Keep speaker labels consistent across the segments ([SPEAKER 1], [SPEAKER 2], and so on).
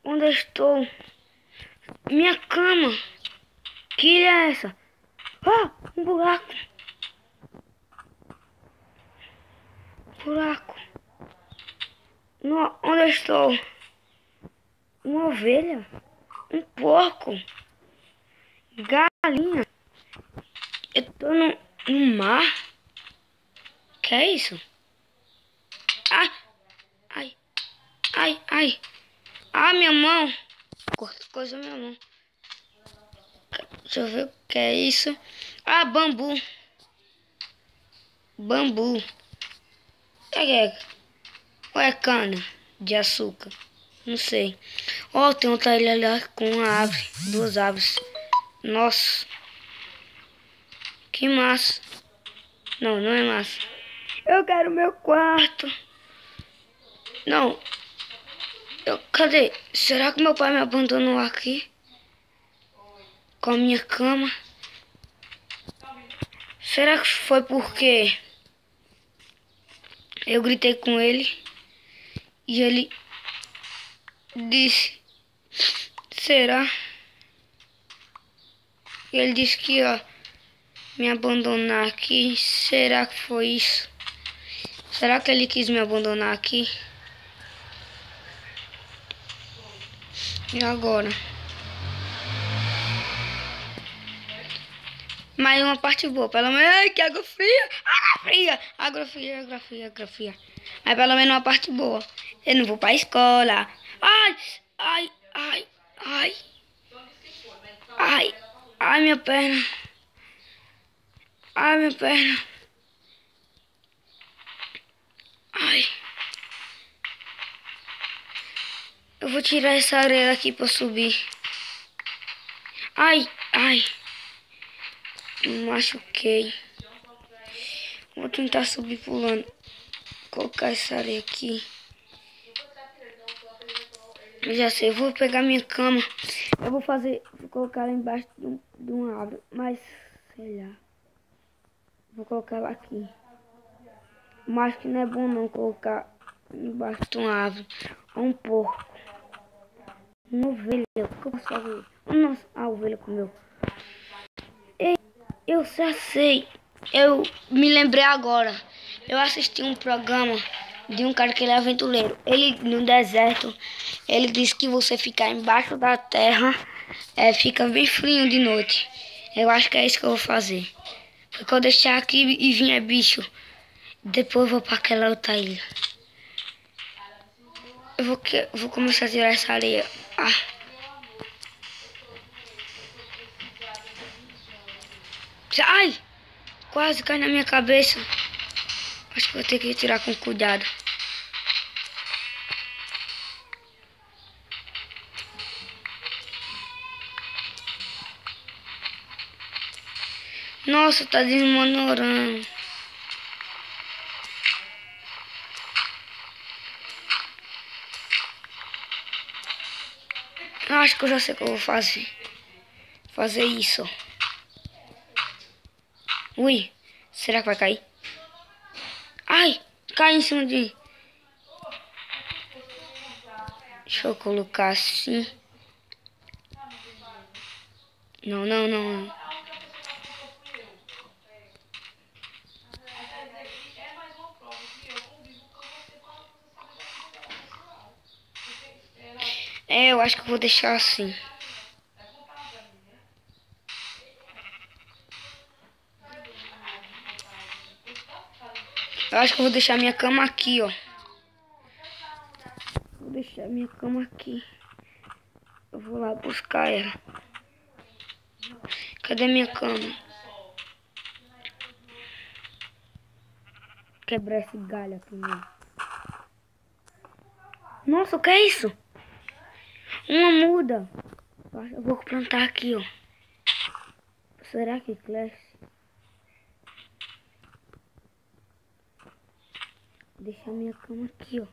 [SPEAKER 1] Onde eu estou? Minha cama. Que ilha é essa? Ah, um buraco. Buraco. Onde eu estou? Uma ovelha? Um porco? Galinha? Eu tô no mar? Que é isso? Ah! Ai! Ai! Ai! Ah, minha mão! Corta coisa na minha mão. Deixa eu ver o que é isso. Ah, bambu. Bambu. Ou é cana de açúcar? Não sei. Ó, tem outra ilha ali com uma árvore. Duas árvores. Nossa. Que massa. Não, não é massa. Eu quero meu quarto. Não. Cadê? Será que meu pai me abandonou aqui? Com a minha cama? Será que foi porque eu gritei com ele e ele disse, será? Ele disse que ia me abandonar aqui. Será que foi isso? Será que ele quis me abandonar aqui? E agora? Mais uma parte boa, pelo menos. Ai, que água fria! Água fria! Água fria, água fria, água fria. Mas pelo menos uma parte boa. Eu não vou pra escola. Ai, ai, ai, ai. Ai, ai, minha perna. Ai, minha perna. Ai. Eu vou tirar essa areia daqui pra subir. Ai, ai. Me machuquei. Vou tentar subir pulando. Colocar essa areia aqui. Eu já sei, eu vou pegar minha cama. Eu vou colocar ela embaixo de uma árvore. Mas, sei lá. Vou colocar ela aqui. Mas que não é bom não colocar embaixo de uma árvore. Ou um porco. Uma ovelha. O que eu posso fazer? Nossa, a ovelha comeu. Eu já sei. Eu me lembrei agora. Eu assisti um programa de um cara que ele é aventureiro. Ele, no deserto, ele disse que você ficar embaixo da terra, fica bem frio de noite. Eu acho que é isso que eu vou fazer. Porque eu deixar aqui e vier bicho, depois eu vou para aquela outra ilha. Eu vou começar a tirar essa areia. Ah. Ai! Quase cai na minha cabeça. Acho que vou ter que tirar com cuidado. Nossa, tá desmoronando. Acho que eu já sei o que eu vou fazer. Fazer isso. Ui, será que vai cair? Ai, cai em cima de... Deixa eu colocar assim. Não, não, não. Eu acho que eu vou deixar assim. Eu acho que eu vou deixar minha cama aqui, ó. Vou deixar minha cama aqui. Eu vou lá buscar ela. Cadê minha cama? Quebrar esse galho aqui mesmo. Nossa, o que é isso? Uma muda. Eu vou plantar aqui, ó. Será que cresce? Vou deixar minha cama aqui, ó.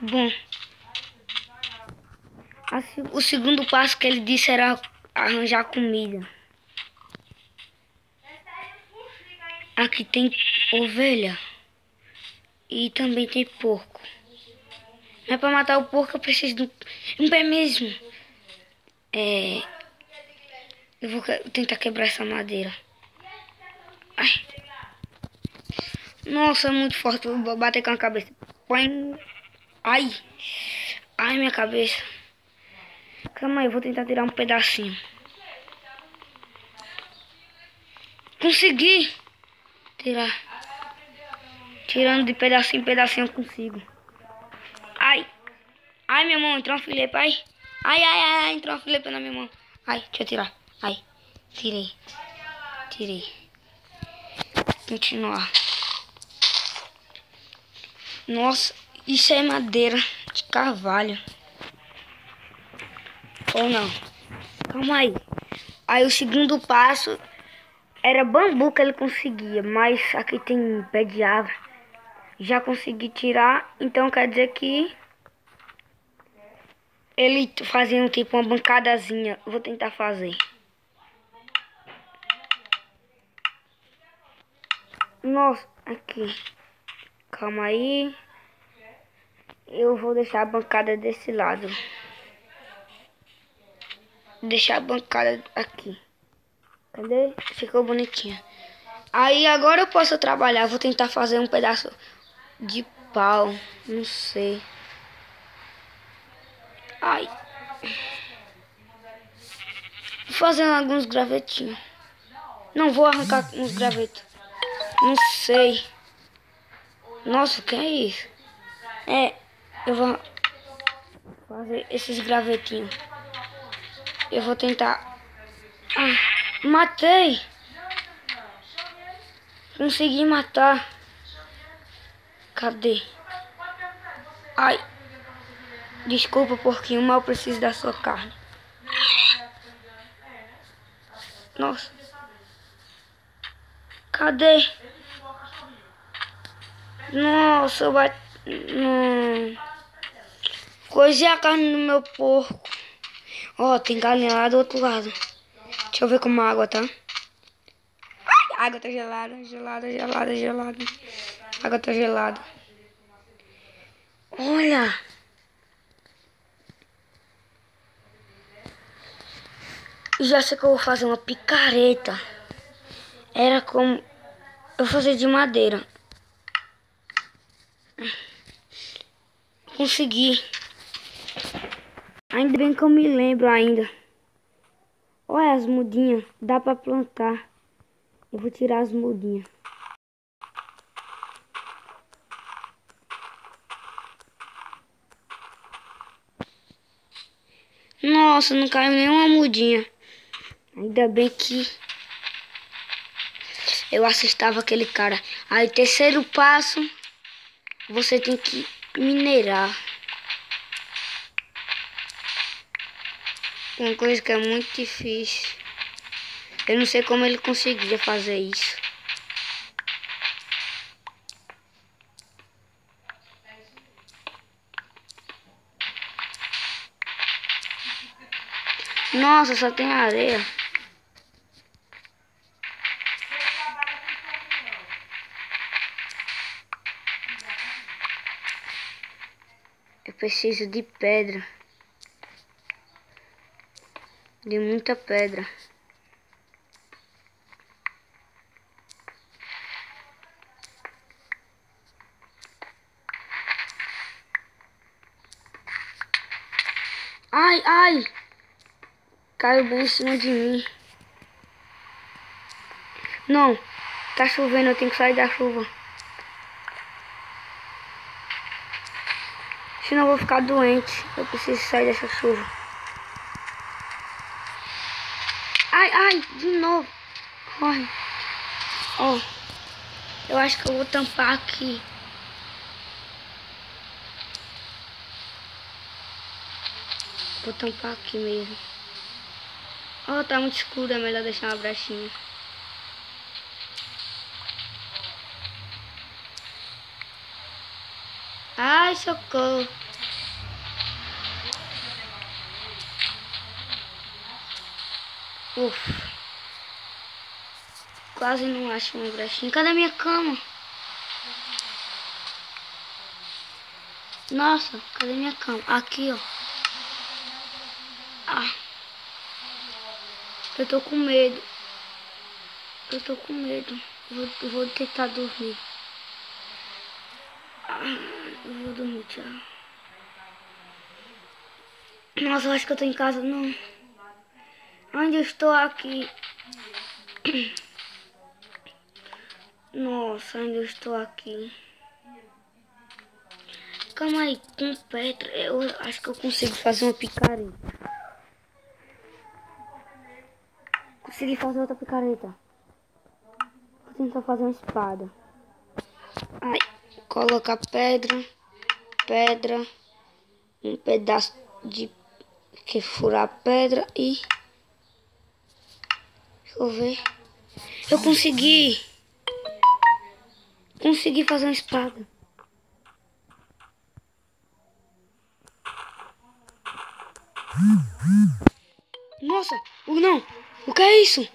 [SPEAKER 1] Bom. O segundo passo que ele disse era arranjar comida. Aqui tem ovelha. E também tem porco. Mas pra matar o porco eu preciso de um pé mesmo. Eu vou tentar quebrar essa madeira. Ai. Nossa, é muito forte. Vou bater com a cabeça. Ai. Ai, minha cabeça. Calma aí, eu vou tentar tirar um pedacinho. Consegui tirar. Tirando de pedacinho em pedacinho eu consigo. Ai. Ai, minha mão, entrou uma filepa, ai. Ai, entrou uma filepa na minha mão. Ai, deixa eu tirar. Ai, tirei. Continuar. Nossa, isso é madeira de carvalho. Ou não? Calma aí. Aí o segundo passo era bambu que ele conseguia, mas aqui tem pé de árvore. Já consegui tirar, então quer dizer que ele fazia tipo uma bancadazinha. Vou tentar fazer. Nossa, aqui. Calma aí. Eu vou deixar a bancada desse lado. Deixar a bancada aqui. Cadê? Ficou bonitinha. Aí agora eu posso trabalhar. Vou tentar fazer um pedaço de pau. Não sei. Ai. Vou fazer alguns gravetinhos. Não vou arrancar uns gravetos. Não sei. Nossa, o que é isso? Eu vou fazer esses gravetinhos. Eu vou tentar. Matei. Consegui matar. Cadê? Ai. Desculpa, porquinho, mas eu preciso da sua carne. Nossa. Cadê? Nossa, eu bati. Coisei a carne no meu porco. Ó, tem galinha lá do outro lado. Deixa eu ver como a água tá. Ai, a água tá gelada. A água tá gelada. Olha. Já sei que eu vou fazer uma picareta. Era como... Eu vou fazer de madeira. Consegui. Ainda bem que eu me lembro ainda. Olha as mudinhas. Dá pra plantar. Eu vou tirar as mudinhas. Nossa, não caiu nenhuma mudinha. Ainda bem que eu assustava aquele cara. Aí, terceiro passo, você tem que minerar. Uma coisa que é muito difícil. Eu não sei como ele conseguia fazer isso. Nossa, só tem areia. Eu preciso de pedra. De muita pedra. Ai! Caiu bem em cima de mim. Não, tá chovendo, eu tenho que sair da chuva. Senão eu vou ficar doente. Eu preciso sair dessa chuva. Ai, de novo. Corre. Ó, eu acho que eu vou tampar aqui. Vou tampar aqui mesmo. Ó, tá muito escuro, é melhor deixar uma brechinha. Ai, socorro. Quase não acho uma brechinha. Cadê a minha cama? Nossa, cadê minha cama? Aqui, ó. Ah, eu tô com medo. Eu tô com medo. Vou tentar dormir. Eu vou dormir, tchau. Nossa, eu acho que eu tô em casa, não. Onde eu estou aqui? Nossa, onde eu estou aqui? Calma aí, com pedra. Eu acho que eu consigo fazer uma picareta. Consegui fazer outra picareta. Vou tentar fazer uma espada. Aí, coloca pedra, um pedaço de que furar a pedra e... Deixa eu ver. Eu consegui fazer uma espada. Nossa, não, o que é isso?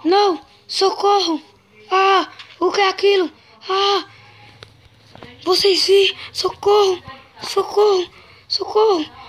[SPEAKER 1] Não, socorro. Ah, o que é aquilo? Ah, vocês viram? Socorro, socorro, socorro.